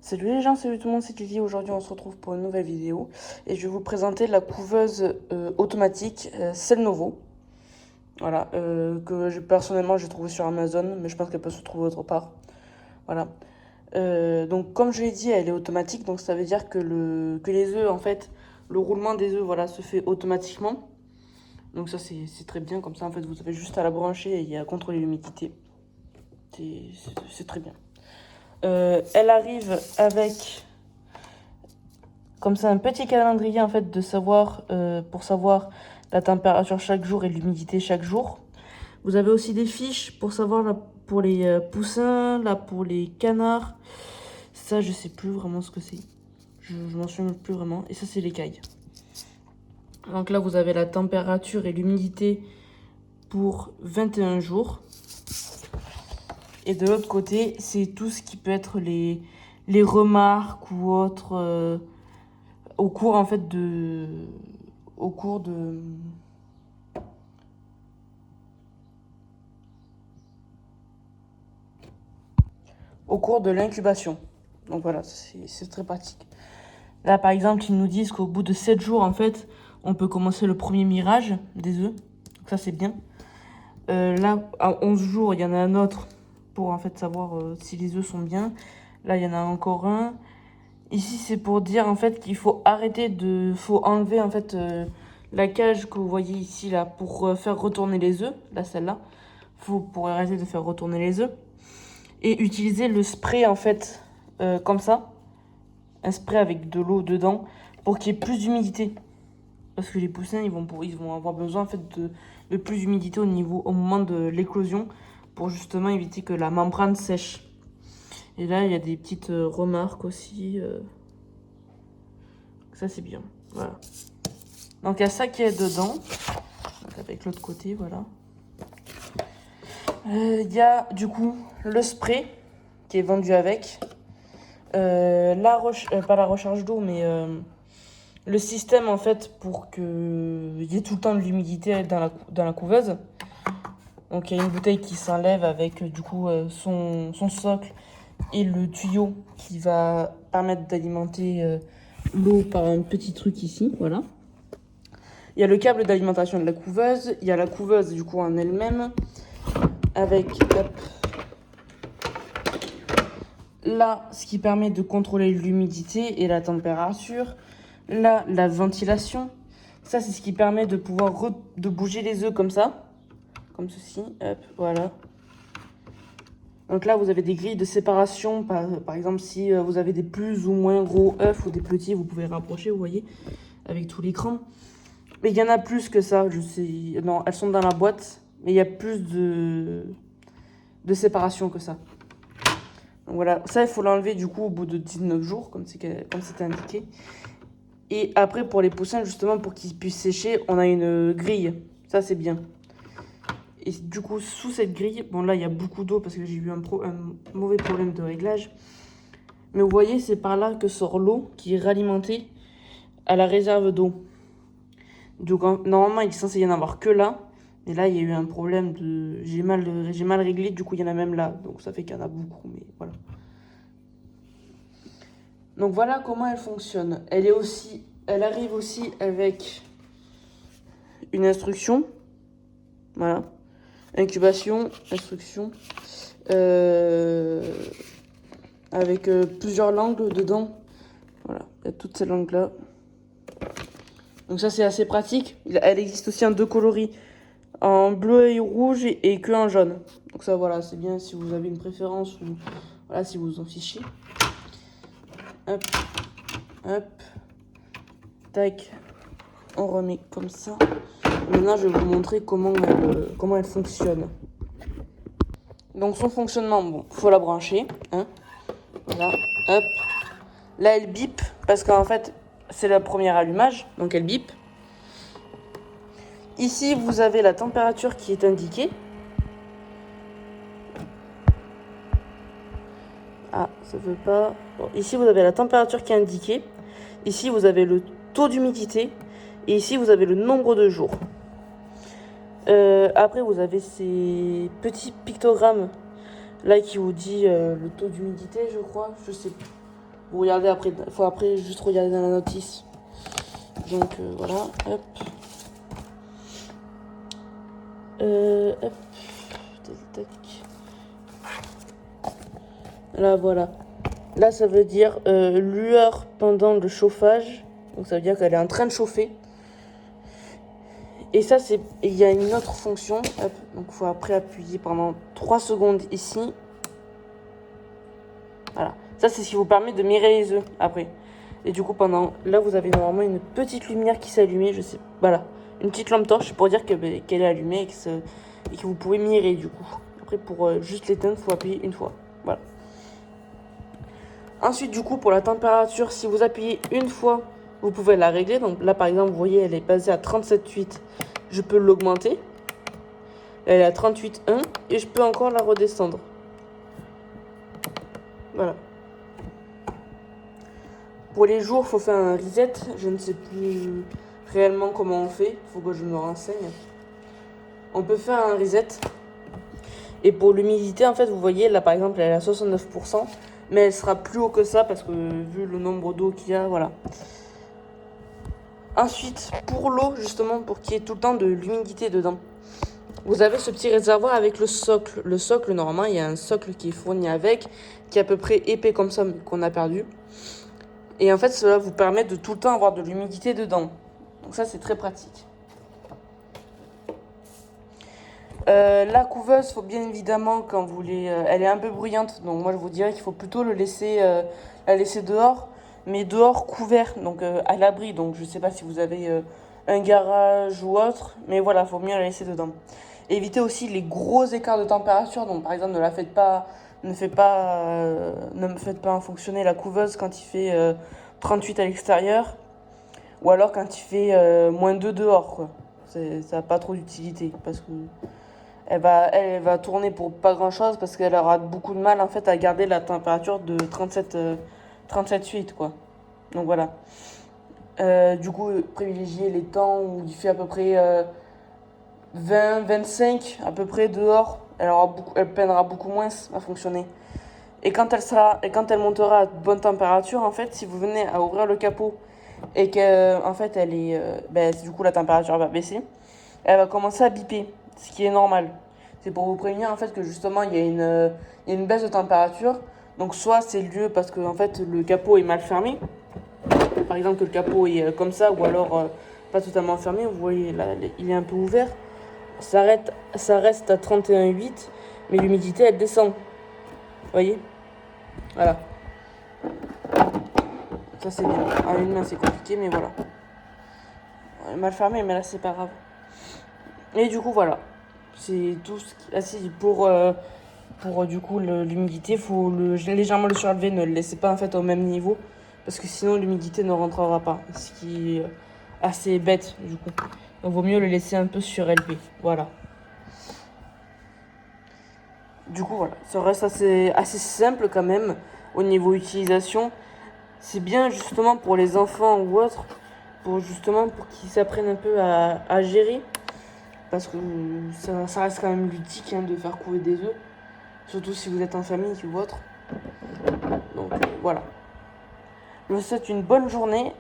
Salut les gens, salut tout le monde, c'est Lily. Aujourd'hui on se retrouve pour une nouvelle vidéo et je vais vous présenter la couveuse automatique Celnovo. Voilà, personnellement j'ai trouvé sur Amazon, mais je pense qu'elle peut se trouver autre part. Voilà. Donc comme je l'ai dit, elle est automatique, donc ça veut dire que les œufs, en fait, le roulement des œufs, voilà, se fait automatiquement. Donc ça c'est très bien, comme ça en fait vous avez juste à la brancher et à contrôler l'humidité. C'est très bien. Elle arrive avec comme ça un petit calendrier en fait pour savoir la température chaque jour et l'humidité chaque jour. Vous avez aussi des fiches pour savoir là, pour les poussins, là pour les canards. Ça je sais plus vraiment ce que c'est. Je m'en souviens plus vraiment. Et ça c'est l'écaille. Donc là vous avez la température et l'humidité pour 21 jours. Et de l'autre côté, c'est tout ce qui peut être les remarques ou autres au cours en fait de au cours de au cours de l'incubation. Donc voilà, c'est très pratique. Là par exemple, ils nous disent qu'au bout de 7 jours en fait, on peut commencer le premier mirage des œufs. Donc ça c'est bien. Là à 11 jours, il y en a un autre pour en fait savoir si les œufs sont bien. Là, il y en a encore un. Ici, c'est pour dire en fait qu'il faut faut enlever en fait la cage que vous voyez ici là pour faire retourner les œufs. Là, celle-là, pour arrêter de faire retourner les œufs et utiliser le spray en fait comme ça, un spray avec de l'eau dedans pour qu'il y ait plus d'humidité. Parce que les poussins, ils vont avoir besoin en fait de plus d'humidité au moment de l'éclosion pour justement éviter que la membrane sèche. Et là, il y a des petites remarques aussi. Ça, c'est bien. Voilà. Donc, il y a ça qui est dedans. Donc, avec l'autre côté, voilà. Il y a, du coup, le spray qui est vendu avec. Pas la recharge d'eau, mais le système, en fait, pour qu'il y ait tout le temps de l'humidité dans la couveuse. Donc, il y a une bouteille qui s'enlève avec, du coup, son socle et le tuyau qui va permettre d'alimenter l'eau par un petit truc ici, voilà. Il y a le câble d'alimentation de la couveuse, il y a la couveuse du coup en elle-même, avec là ce qui permet de contrôler l'humidité et la température, là la ventilation, ça c'est ce qui permet de pouvoir de bouger les œufs comme ça, comme ceci, hop, voilà. Donc là, vous avez des grilles de séparation. Par exemple, si vous avez des plus ou moins gros œufs ou des petits, vous pouvez rapprocher, vous voyez, avec tout l'écran. Mais il y en a plus que ça, je sais. Non, elles sont dans la boîte, mais il y a plus de séparation que ça. Donc voilà, ça, il faut l'enlever du coup au bout de 19 jours, comme c'était indiqué. Et après, pour les poussins, justement, pour qu'ils puissent sécher, on a une grille. Ça, c'est bien. Et du coup, sous cette grille, bon là, il y a beaucoup d'eau parce que j'ai eu un mauvais problème de réglage. Mais vous voyez, c'est par là que sort l'eau qui est ralimentée à la réserve d'eau. Donc normalement, il est censé y en avoir que là. Mais là, il y a eu un problème de... J'ai mal réglé, du coup, il y en a même là. Donc ça fait qu'il y en a beaucoup, mais voilà. Donc voilà comment elle fonctionne. Elle arrive aussi avec une instruction. Voilà. Incubation, instruction. Avec plusieurs langues dedans. Voilà, il y a toutes ces langues-là. Donc ça, c'est assez pratique. Elle existe aussi en deux coloris. En bleu et rouge et que en jaune. Donc ça, voilà, c'est bien si vous avez une préférence ou voilà, si vous vous en fichez. Hop, hop. Tac. On remet comme ça. Maintenant, je vais vous montrer comment elle fonctionne. Donc son fonctionnement, bon, faut la brancher, hein. Voilà, hop. Là, elle bip parce qu'en fait, c'est le premier allumage, donc elle bip. Ici, vous avez la température qui est indiquée. Ah, ça veut pas... Bon, ici, vous avez la température qui est indiquée. Ici, vous avez le taux d'humidité. Et ici, vous avez le nombre de jours. Après, vous avez ces petits pictogrammes là qui vous dit le taux d'humidité, je crois. Je sais plus. Vous regardez après, faut après juste regarder dans la notice. Donc voilà, hop. Hop. Tac, tac. Là, voilà. Là, ça veut dire lueur pendant le chauffage. Donc ça veut dire qu'elle est en train de chauffer. Et ça, il y a une autre fonction. Hop. Donc il faut après appuyer pendant 3 secondes ici. Voilà. Ça, c'est ce qui vous permet de mirer les œufs après. Et du coup, là, vous avez normalement une petite lumière qui s'est allumée. Je sais. Voilà. Une petite lampe torche pour dire qu'elle est allumée et que vous pouvez mirer du coup. Après, pour juste l'éteindre, il faut appuyer une fois. Voilà. Ensuite, du coup, pour la température, si vous appuyez une fois, vous pouvez la régler. Donc là, par exemple, vous voyez, elle est basée à 37,8. Je peux l'augmenter. Elle est à 38,1 et je peux encore la redescendre. Voilà. Pour les jours, il faut faire un reset. Je ne sais plus réellement comment on fait. Il faut que je me renseigne. On peut faire un reset. Et pour l'humidité, en fait, vous voyez, là, par exemple, elle est à 69%. Mais elle sera plus haut que ça parce que vu le nombre d'eau qu'il y a, voilà. Ensuite, pour l'eau, justement, pour qu'il y ait tout le temps de l'humidité dedans, vous avez ce petit réservoir avec le socle. Le socle, normalement, il y a un socle qui est fourni avec, qui est à peu près épais comme ça, mais qu'on a perdu. Et en fait, cela vous permet de tout le temps avoir de l'humidité dedans. Donc ça, c'est très pratique. La couveuse, faut bien évidemment, quand vous voulez, elle est un peu bruyante, donc moi je vous dirais qu'il faut plutôt la laisser dehors, mais dehors couvert, donc à l'abri. Donc je sais pas si vous avez un garage ou autre, mais voilà, faut mieux la laisser dedans. Évitez aussi les gros écarts de température, donc par exemple ne me faites pas fonctionner la couveuse quand il fait 38 à l'extérieur, ou alors quand il fait -2 dehors, quoi. Ça n'a pas trop d'utilité parce que elle va tourner pour pas grand chose parce qu'elle aura beaucoup de mal en fait à garder la température de 37,8 quoi. Donc voilà. Du coup, privilégier les temps où il fait à peu près 20-25 à peu près dehors. Elle peinera beaucoup moins à fonctionner. Et quand elle montera à bonne température, en fait, si vous venez à ouvrir le capot et que en fait du coup la température va baisser, elle va commencer à biper, ce qui est normal. C'est pour vous prévenir en fait que justement il y a une baisse de température. Donc soit c'est dû parce que en fait le capot est mal fermé, par exemple que le capot est comme ça, ou alors pas totalement fermé. Vous voyez là, il est un peu ouvert. Ça reste à 31,8, mais l'humidité elle descend. Vous voyez, voilà. Ça c'est bien. En une main c'est compliqué, mais voilà. Mal fermé, mais là c'est pas grave. Et du coup voilà. C'est tout ce qui... Ah si, pour du coup l'humidité, faut légèrement le surélever, ne le laissez pas en fait au même niveau, parce que sinon l'humidité ne rentrera pas, ce qui est assez bête du coup. Donc vaut mieux le laisser un peu surélevé, voilà. Du coup voilà, ça reste assez simple quand même au niveau utilisation. C'est bien justement pour les enfants ou autres, pour qu'ils s'apprennent un peu à gérer, parce que ça reste quand même ludique de faire couver des œufs. Surtout si vous êtes en famille ou autre. Donc voilà. Je vous souhaite une bonne journée.